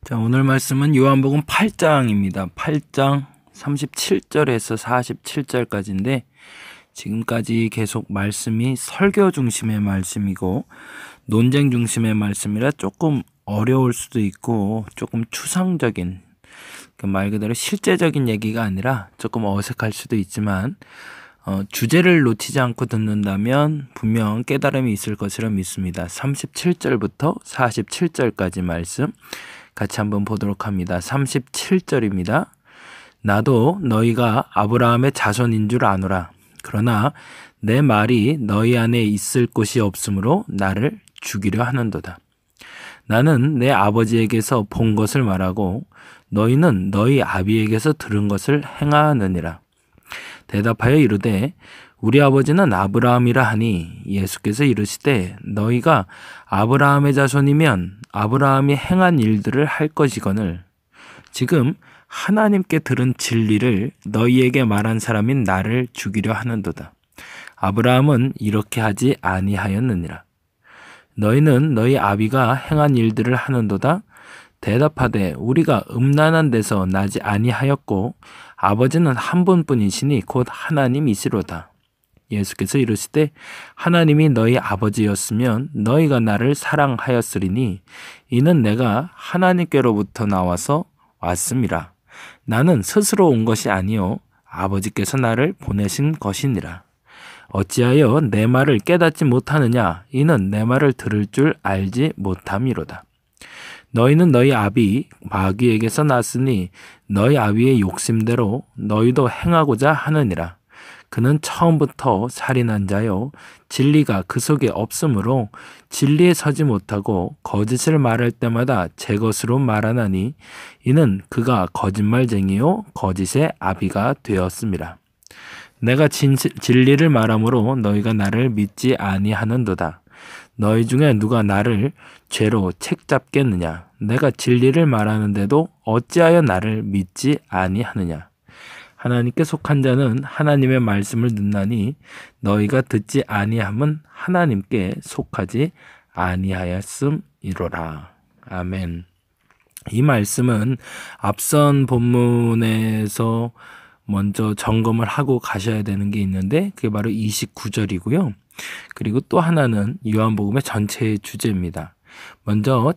자, 오늘 말씀은 요한복음 8장입니다. 8장 37절에서 47절까지인데 지금까지 계속 말씀이 설교 중심의 말씀이고 논쟁 중심의 말씀이라 조금 어려울 수도 있고 조금 추상적인 말 그대로 실제적인 얘기가 아니라 조금 어색할 수도 있지만 주제를 놓치지 않고 듣는다면 분명 깨달음이 있을 것이라 믿습니다. 37절부터 47절까지 말씀 같이 한번 보도록 합니다. 37절입니다. 나도 너희가 아브라함의 자손인 줄 아노라. 그러나 내 말이 너희 안에 있을 곳이 없으므로 나를 죽이려 하는도다. 나는 내 아버지에게서 본 것을 말하고 너희는 너희 아비에게서 들은 것을 행하느니라. 대답하여 이르되 우리 아버지는 아브라함이라 하니 예수께서 이르시되 너희가 아브라함의 자손이면 아브라함이 행한 일들을 할 것이거늘 지금 하나님께 들은 진리를 너희에게 말한 사람인 나를 죽이려 하는도다. 아브라함은 이렇게 하지 아니하였느니라. 너희는 너희 아비가 행한 일들을 하는도다. 대답하되 우리가 음란한 데서 나지 아니하였고 아버지는 한 분뿐이시니 곧 하나님이시로다. 예수께서 이르시되 하나님이 너희 아버지였으면 너희가 나를 사랑하였으리니 이는 내가 하나님께로부터 나와서 왔음이라. 나는 스스로 온 것이 아니요 아버지께서 나를 보내신 것이니라. 어찌하여 내 말을 깨닫지 못하느냐? 이는 내 말을 들을 줄 알지 못함이로다. 너희는 너희 아비 마귀에게서 났으니 너희 아비의 욕심대로 너희도 행하고자 하느니라. 그는 처음부터 살인한 자요 진리가 그 속에 없으므로 진리에 서지 못하고 거짓을 말할 때마다 제 것으로 말하나니 이는 그가 거짓말쟁이요 거짓의 아비가 되었음이라. 내가 진리를 말함으로 너희가 나를 믿지 아니하는도다. 너희 중에 누가 나를 죄로 책잡겠느냐? 내가 진리를 말하는데도 어찌하여 나를 믿지 아니하느냐? 하나님께 속한 자는 하나님의 말씀을 듣나니 너희가 듣지 아니함은 하나님께 속하지 아니하였음이로라. 아멘. 이 말씀은 앞선 본문에서 먼저 점검을 하고 가셔야 되는 게 있는데 그게 바로 29절이고요. 그리고 또 하나는 요한복음의 전체의 주제입니다. 먼저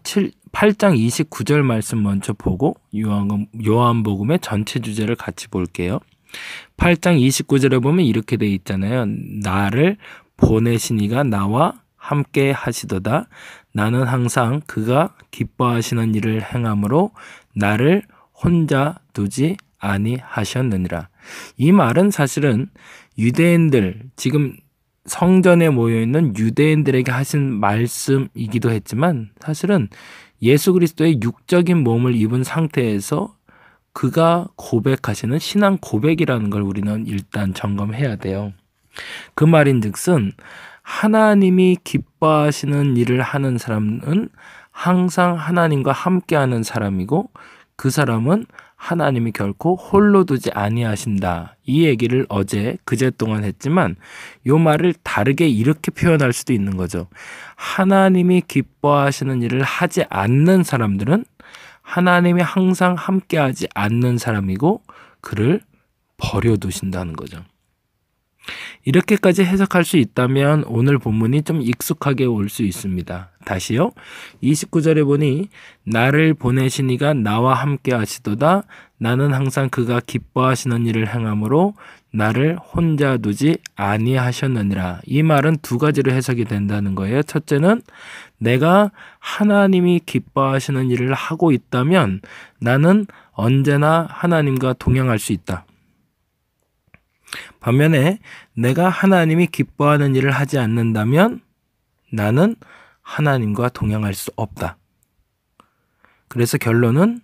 8장 29절 말씀 먼저 보고 요한복음의 전체 주제를 같이 볼게요. 8장 29절에 보면 이렇게 돼 있잖아요. 나를 보내신 이가 나와 함께 하시도다. 나는 항상 그가 기뻐하시는 일을 행함으로 나를 혼자 두지 아니하셨느니라. 이 말은 사실은 유대인들, 지금 성전에 모여있는 유대인들에게 하신 말씀이기도 했지만 사실은 예수 그리스도의 육적인 몸을 입은 상태에서 그가 고백하시는 신앙 고백이라는 걸 우리는 일단 점검해야 돼요. 그 말인즉슨 하나님이 기뻐하시는 일을 하는 사람은 항상 하나님과 함께하는 사람이고 그 사람은 하나님이 결코 홀로 두지 아니하신다. 이 얘기를 그제 동안 했지만 이 말을 다르게 이렇게 표현할 수도 있는 거죠. 하나님이 기뻐하시는 일을 하지 않는 사람들은 하나님이 항상 함께하지 않는 사람이고 그를 버려두신다는 거죠. 이렇게까지 해석할 수 있다면 오늘 본문이 좀 익숙하게 올 수 있습니다. 다시요. 29절에 보니 나를 보내신 이가 나와 함께 하시도다. 나는 항상 그가 기뻐하시는 일을 행함으로 나를 혼자 두지 아니하셨느니라. 이 말은 두 가지로 해석이 된다는 거예요. 첫째는 내가 하나님이 기뻐하시는 일을 하고 있다면 나는 언제나 하나님과 동행할 수 있다. 반면에 내가 하나님이 기뻐하는 일을 하지 않는다면 나는 하나님과 동행할 수 없다. 그래서 결론은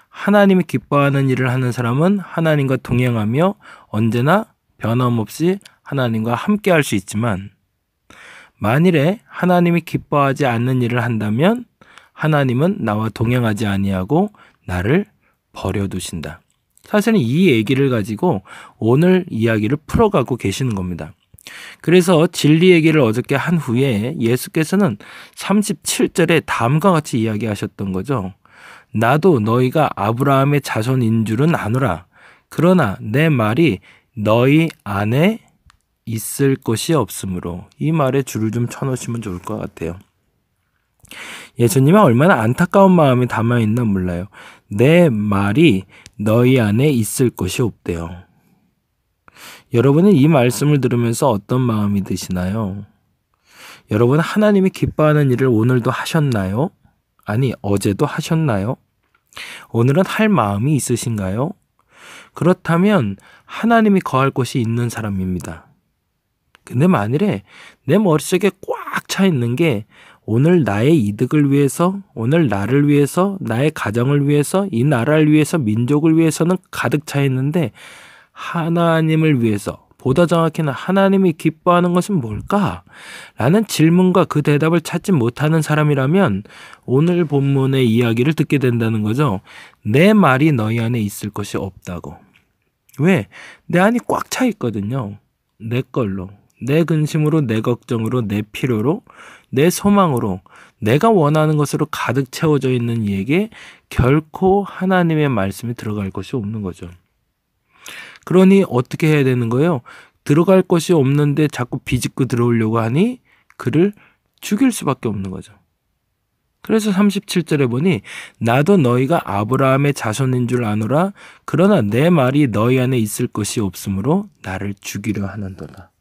하나님이 기뻐하는 일을 하는 사람은 하나님과 동행하며 언제나 변함없이 하나님과 함께 할 수 있지만 만일에 하나님이 기뻐하지 않는 일을 한다면 하나님은 나와 동행하지 아니하고 나를 버려두신다. 사실은 이 얘기를 가지고 오늘 이야기를 풀어가고 계시는 겁니다. 그래서 진리 얘기를 어저께 한 후에 예수께서는 37절에 다음과 같이 이야기하셨던 거죠. 나도 너희가 아브라함의 자손인 줄은 아노라. 그러나 내 말이 너희 안에 있을 것이 없으므로. 이 말에 줄을 좀 쳐놓으시면 좋을 것 같아요. 예수님은 얼마나 안타까운 마음이 담아있나 몰라요. 내 말이 너희 안에 있을 것이 없대요. 여러분은 이 말씀을 들으면서 어떤 마음이 드시나요? 여러분, 하나님이 기뻐하는 일을 오늘도 하셨나요? 아니, 어제도 하셨나요? 오늘은 할 마음이 있으신가요? 그렇다면 하나님이 거할 곳이 있는 사람입니다. 근데 만일에 내 머릿속에 꽉 차 있는 게 오늘 나의 이득을 위해서, 오늘 나를 위해서, 나의 가정을 위해서, 이 나라를 위해서, 민족을 위해서는 가득 차 있는데 하나님을 위해서, 보다 정확히는 하나님이 기뻐하는 것은 뭘까? 라는 질문과 그 대답을 찾지 못하는 사람이라면 오늘 본문의 이야기를 듣게 된다는 거죠. 내 말이 너희 안에 있을 것이 없다고. 왜? 내 안이 꽉 차 있거든요. 내 걸로, 내 근심으로, 내 걱정으로, 내 필요로, 내 소망으로, 내가 원하는 것으로 가득 채워져 있는 이에게 결코 하나님의 말씀이 들어갈 것이 없는 거죠. 그러니 어떻게 해야 되는 거예요? 들어갈 것이 없는데 자꾸 비집고 들어오려고 하니 그를 죽일 수밖에 없는 거죠. 그래서 37절에 보니 나도 너희가 아브라함의 자손인 줄 아노라. 그러나 내 말이 너희 안에 있을 것이 없으므로 나를 죽이려 하는도다.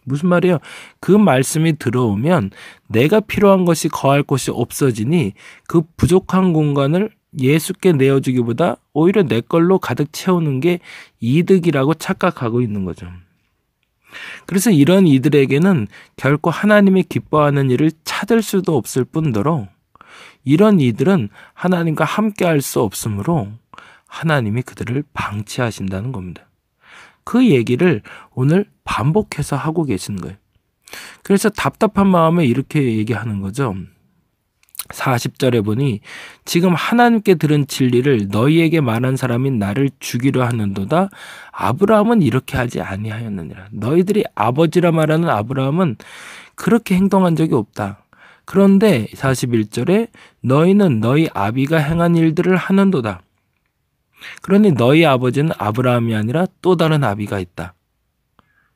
무슨 말이에요? 그 말씀이 들어오면 내가 필요한 것이 거할 곳이 없어지니 그 부족한 공간을 예수께 내어주기보다 오히려 내 걸로 가득 채우는 게 이득이라고 착각하고 있는 거죠. 그래서 이런 이들에게는 결코 하나님이 기뻐하는 일을 찾을 수도 없을 뿐더러 이런 이들은 하나님과 함께 할 수 없으므로 하나님이 그들을 방치하신다는 겁니다. 그 얘기를 오늘 반복해서 하고 계시는 거예요. 그래서 답답한 마음에 이렇게 얘기하는 거죠. 40절에 보니 지금 하나님께 들은 진리를 너희에게 말한 사람인 나를 죽이려 하는도다. 아브라함은 이렇게 하지 아니하였느니라. 너희들이 아버지라 말하는 아브라함은 그렇게 행동한 적이 없다. 그런데 41절에 너희는 너희 아비가 행한 일들을 하는도다. 그러니 너희 아버지는 아브라함이 아니라 또 다른 아비가 있다.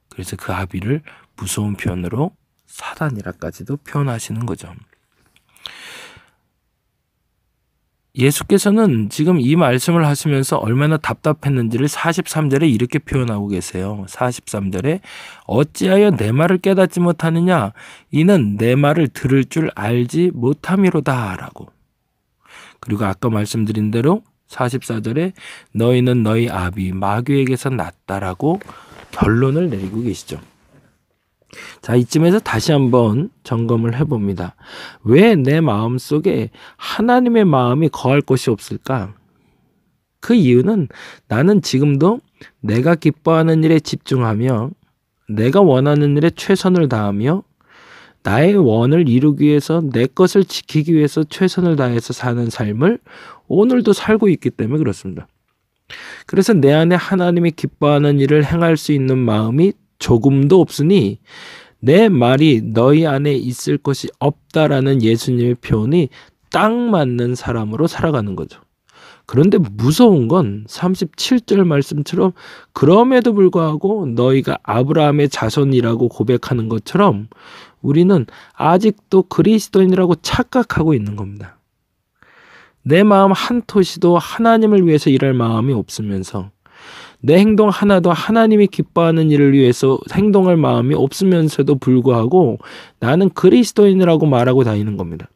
그래서 그 아비를 무서운 표현으로 사단이라까지도 표현하시는 거죠. 예수께서는 지금 이 말씀을 하시면서 얼마나 답답했는지를 43절에 이렇게 표현하고 계세요. 43절에 어찌하여 내 말을 깨닫지 못하느냐? 이는 내 말을 들을 줄 알지 못함이로다 라고. 그리고 아까 말씀드린 대로 44절에 너희는 너희 아비 마귀에게서 났다라고 결론을 내리고 계시죠. 자, 이쯤에서 다시 한번 점검을 해봅니다. 왜 내 마음속에 하나님의 마음이 거할 곳이 없을까? 그 이유는 나는 지금도 내가 기뻐하는 일에 집중하며 내가 원하는 일에 최선을 다하며 나의 원을 이루기 위해서 내 것을 지키기 위해서 최선을 다해서 사는 삶을 오늘도 살고 있기 때문에 그렇습니다. 그래서 내 안에 하나님이 기뻐하는 일을 행할 수 있는 마음이 조금도 없으니 내 말이 너희 안에 있을 것이 없다라는 예수님의 표현이 딱 맞는 사람으로 살아가는 거죠. 그런데 무서운 건 37절 말씀처럼 그럼에도 불구하고 너희가 아브라함의 자손이라고 고백하는 것처럼 우리는 아직도 그리스도인이라고 착각하고 있는 겁니다. 내 마음 한 토시도 하나님을 위해서 일할 마음이 없으면서 내 행동 하나도 하나님이 기뻐하는 일을 위해서 행동할 마음이 없으면서도 불구하고 나는 그리스도인이라고 말하고 다니는 겁니다.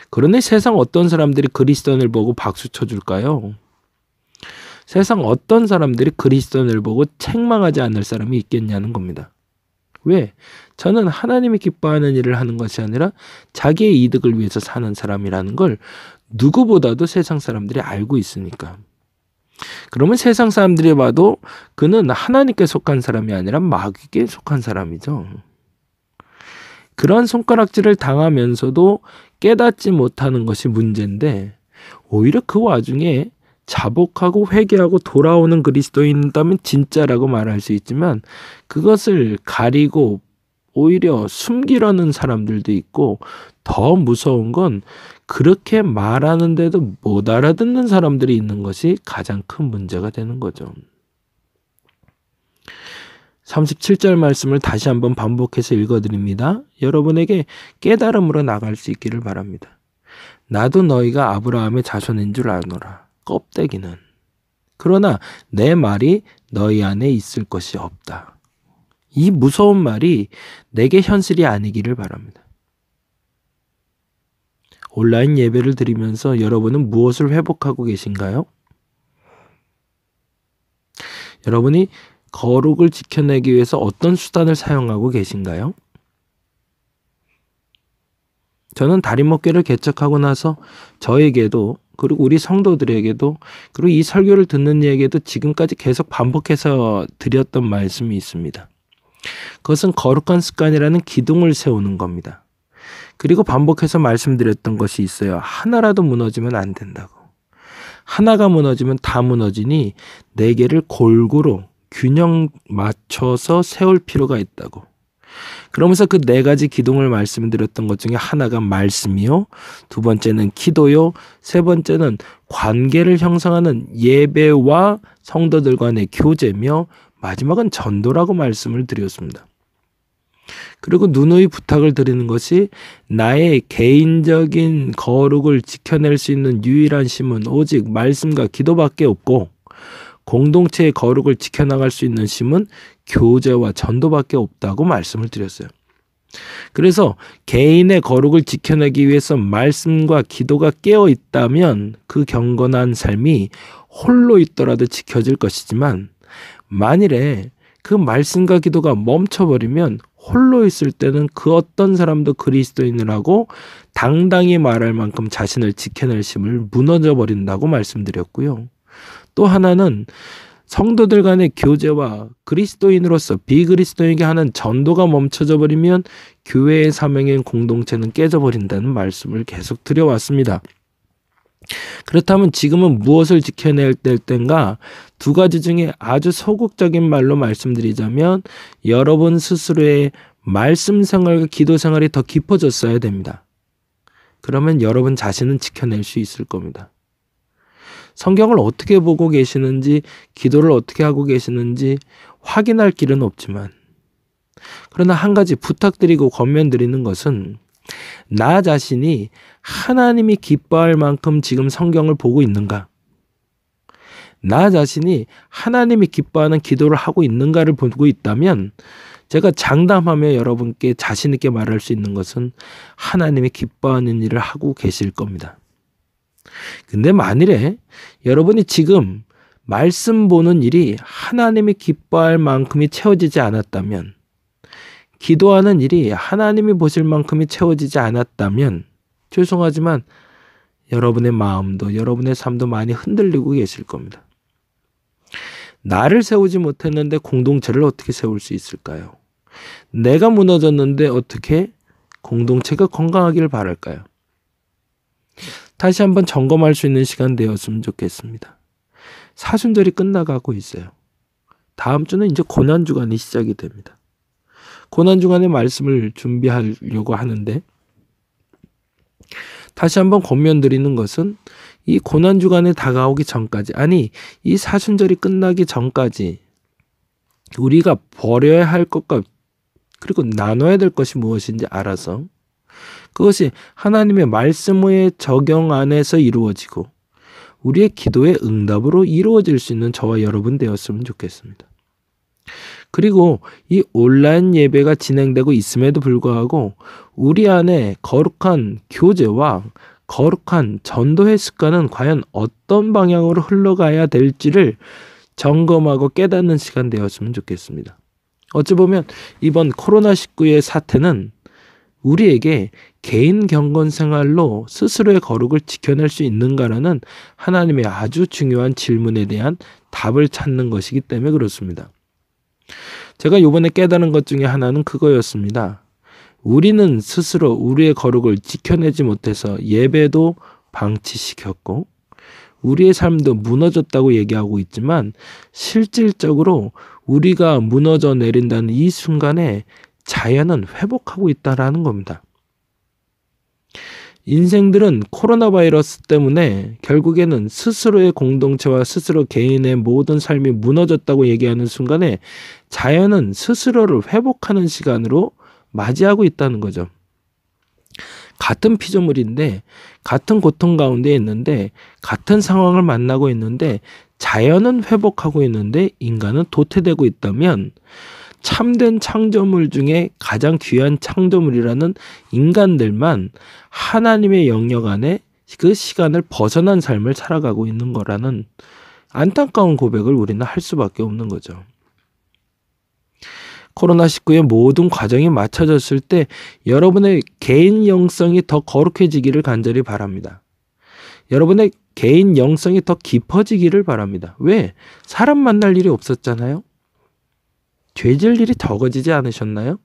그런데 세상 어떤 사람들이 그리스도인을 보고 박수 쳐줄까요? 세상 어떤 사람들이 그리스도인을 보고 책망하지 않을 사람이 있겠냐는 겁니다. 왜? 저는 하나님이 기뻐하는 일을 하는 것이 아니라 자기의 이득을 위해서 사는 사람이라는 걸 누구보다도 세상 사람들이 알고 있으니까. 그러면 세상 사람들이 봐도 그는 하나님께 속한 사람이 아니라 마귀께 속한 사람이죠. 그런 손가락질을 당하면서도 깨닫지 못하는 것이 문제인데 오히려 그 와중에 자복하고 회개하고 돌아오는 그리스도인이라면 진짜라고 말할 수 있지만 그것을 가리고 오히려 숨기려는 사람들도 있고, 더 무서운 건 그렇게 말하는데도 못 알아듣는 사람들이 있는 것이 가장 큰 문제가 되는 거죠. 37절 말씀을 다시 한번 반복해서 읽어드립니다. 여러분에게 깨달음으로 나갈 수 있기를 바랍니다. 나도 너희가 아브라함의 자손인 줄 아노라. 껍데기는. 그러나 내 말이 너희 안에 있을 것이 없다. 이 무서운 말이 내게 현실이 아니기를 바랍니다. 온라인 예배를 드리면서 여러분은 무엇을 회복하고 계신가요? 여러분이 거룩을 지켜내기 위해서 어떤 수단을 사용하고 계신가요? 저는 다림목교를 개척하고 나서 저에게도, 그리고 우리 성도들에게도, 그리고 이 설교를 듣는 이에게도 지금까지 계속 반복해서 드렸던 말씀이 있습니다. 그것은 거룩한 습관이라는 기둥을 세우는 겁니다. 그리고 반복해서 말씀드렸던 것이 있어요. 하나라도 무너지면 안 된다고. 하나가 무너지면 다 무너지니 네 개를 골고루 균형 맞춰서 세울 필요가 있다고. 그러면서 그 네 가지 기둥을 말씀드렸던 것 중에 하나가 말씀이요, 두 번째는 기도요, 세 번째는 관계를 형성하는 예배와 성도들 간의 교제며, 마지막은 전도라고 말씀을 드렸습니다. 그리고 누누이 부탁을 드리는 것이 나의 개인적인 거룩을 지켜낼 수 있는 유일한 힘은 오직 말씀과 기도밖에 없고, 공동체의 거룩을 지켜나갈 수 있는 힘은 교제와 전도밖에 없다고 말씀을 드렸어요. 그래서 개인의 거룩을 지켜내기 위해서 말씀과 기도가 깨어 있다면 그 경건한 삶이 홀로 있더라도 지켜질 것이지만, 만일에 그 말씀과 기도가 멈춰버리면 홀로 있을 때는 그 어떤 사람도 그리스도인이라고 당당히 말할 만큼 자신을 지켜낼 힘을 무너져 버린다고 말씀드렸고요. 또 하나는 성도들 간의 교제와 그리스도인으로서 비그리스도인에게 하는 전도가 멈춰져 버리면 교회의 사명인 공동체는 깨져버린다는 말씀을 계속 드려왔습니다. 그렇다면 지금은 무엇을 지켜낼 때인가? 두 가지 중에 아주 소극적인 말로 말씀드리자면, 여러분 스스로의 말씀 생활과 기도 생활이 더 깊어졌어야 됩니다. 그러면 여러분 자신은 지켜낼 수 있을 겁니다. 성경을 어떻게 보고 계시는지, 기도를 어떻게 하고 계시는지 확인할 길은 없지만, 그러나 한 가지 부탁드리고 권면드리는 것은, 나 자신이 하나님이 기뻐할 만큼 지금 성경을 보고 있는가? 나 자신이 하나님이 기뻐하는 기도를 하고 있는가를 보고 있다면, 제가 장담하며 여러분께 자신 있게 말할 수 있는 것은 하나님이 기뻐하는 일을 하고 계실 겁니다. 근데 만일에 여러분이 지금 말씀 보는 일이 하나님이 기뻐할 만큼이 채워지지 않았다면, 기도하는 일이 하나님이 보실 만큼이 채워지지 않았다면, 죄송하지만 여러분의 마음도 여러분의 삶도 많이 흔들리고 계실 겁니다. 나를 세우지 못했는데 공동체를 어떻게 세울 수 있을까요? 내가 무너졌는데 어떻게 공동체가 건강하기를 바랄까요? 다시 한번 점검할 수 있는 시간 되었으면 좋겠습니다. 사순절이 끝나가고 있어요. 다음 주는 이제 고난주간이 시작이 됩니다. 고난주간의 말씀을 준비하려고 하는데, 다시 한번 권면드리는 것은 이 고난주간에 다가오기 전까지, 아니 이 사순절이 끝나기 전까지 우리가 버려야 할 것과 그리고 나눠야 될 것이 무엇인지 알아서 그것이 하나님의 말씀의 적용 안에서 이루어지고 우리의 기도의 응답으로 이루어질 수 있는 저와 여러분 되었으면 좋겠습니다. 그리고 이 온라인 예배가 진행되고 있음에도 불구하고 우리 안에 거룩한 교제와 거룩한 전도의 습관은 과연 어떤 방향으로 흘러가야 될지를 점검하고 깨닫는 시간 되었으면 좋겠습니다. 어찌 보면 이번 코로나19의 사태는 우리에게 개인 경건 생활로 스스로의 거룩을 지켜낼 수 있는가라는 하나님의 아주 중요한 질문에 대한 답을 찾는 것이기 때문에 그렇습니다. 제가 이번에 깨달은 것 중에 하나는 그거였습니다. 우리는 스스로 우리의 거룩을 지켜내지 못해서 예배도 방치시켰고 우리의 삶도 무너졌다고 얘기하고 있지만 실질적으로 우리가 무너져 내린다는 이 순간에 자연은 회복하고 있다라는 겁니다. 인생들은 코로나 바이러스 때문에 결국에는 스스로의 공동체와 스스로 개인의 모든 삶이 무너졌다고 얘기하는 순간에 자연은 스스로를 회복하는 시간으로 맞이하고 있다는 거죠. 같은 피조물인데 같은 고통 가운데 있는데 같은 상황을 만나고 있는데 자연은 회복하고 있는데 인간은 도태되고 있다면 참된 창조물 중에 가장 귀한 창조물이라는 인간들만 하나님의 영역 안에 그 시간을 벗어난 삶을 살아가고 있는 거라는 안타까운 고백을 우리는 할 수밖에 없는 거죠. 코로나19의 모든 과정이 맞춰졌을 때 여러분의 개인 영성이 더 거룩해지기를 간절히 바랍니다. 여러분의 개인 영성이 더 깊어지기를 바랍니다. 왜? 사람 만날 일이 없었잖아요. 죄질 일이 적어지지 않으셨나요?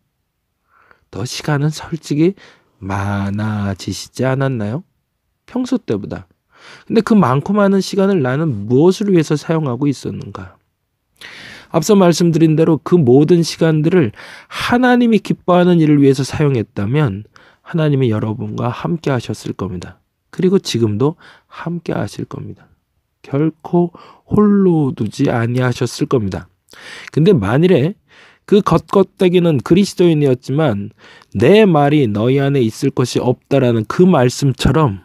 더 시간은 솔직히 많아지시지 않았나요? 평소 때보다. 근데 그 많고 많은 시간을 나는 무엇을 위해서 사용하고 있었는가? 앞서 말씀드린 대로 그 모든 시간들을 하나님이 기뻐하는 일을 위해서 사용했다면 하나님이 여러분과 함께 하셨을 겁니다. 그리고 지금도 함께 하실 겁니다. 결코 홀로 두지 아니하셨을 겁니다. 근데 만일에 그 겉껍데기는 그리스도인이었지만 내 말이 너희 안에 있을 것이 없다라는 그 말씀처럼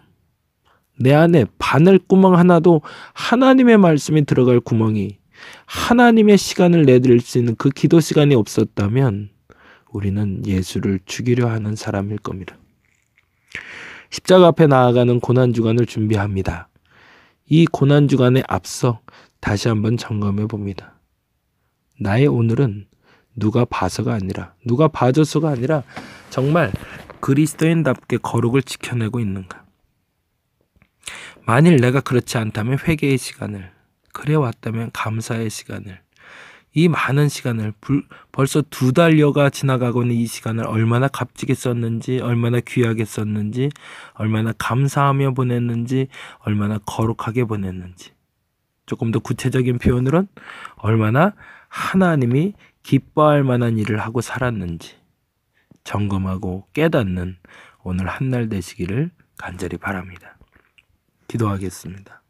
내 안에 바늘구멍 하나도 하나님의 말씀이 들어갈 구멍이 하나님의 시간을 내드릴 수 있는 그 기도 시간이 없었다면 우리는 예수를 죽이려 하는 사람일 겁니다. 십자가 앞에 나아가는 고난주간을 준비합니다. 이 고난주간에 앞서 다시 한번 점검해 봅니다. 나의 오늘은 누가 봐서가 아니라 누가 봐줘서가 아니라 정말 그리스도인답게 거룩을 지켜내고 있는가? 만일 내가 그렇지 않다면 회개의 시간을, 그래 왔다면 감사의 시간을, 이 많은 시간을 벌써 2달여가 지나가고 있는 이 시간을 얼마나 값지게 썼는지, 얼마나 귀하게 썼는지, 얼마나 감사하며 보냈는지, 얼마나 거룩하게 보냈는지, 조금 더 구체적인 표현으로는 얼마나 하나님이 기뻐할 만한 일을 하고 살았는지 점검하고 깨닫는 오늘 한날 되시기를 간절히 바랍니다. 기도하겠습니다.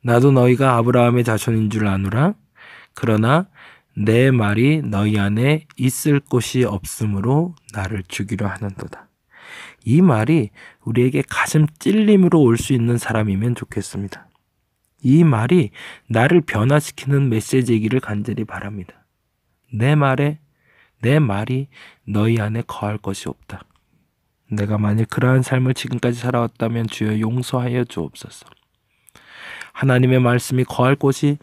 나도 너희가 아브라함의 자손인 줄 아노라. 그러나 내 말이 너희 안에 있을 곳이 없으므로 나를 죽이려 하는도다. 이 말이 우리에게 가슴 찔림으로 올 수 있는 사람이면 좋겠습니다. 이 말이 나를 변화시키는 메시지이기를 간절히 바랍니다. 내 말이 너희 안에 거할 것이 없다. 내가 만일 그러한 삶을 지금까지 살아왔다면 주여 용서하여 주옵소서. 하나님의 말씀이 거할 곳이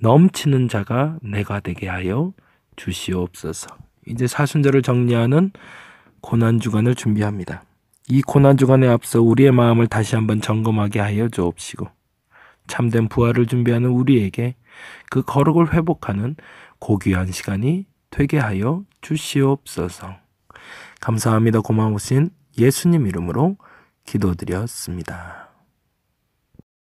넘치는 자가 내가 되게 하여 주시옵소서. 이제 사순절을 정리하는 고난주간을 준비합니다. 이 고난주간에 앞서 우리의 마음을 다시 한번 점검하게 하여 주옵시고 참된 부활을 준비하는 우리에게 그 거룩을 회복하는 고귀한 시간이 되게 하여 주시옵소서. 감사합니다. 고마우신 예수님 이름으로 기도드렸습니다.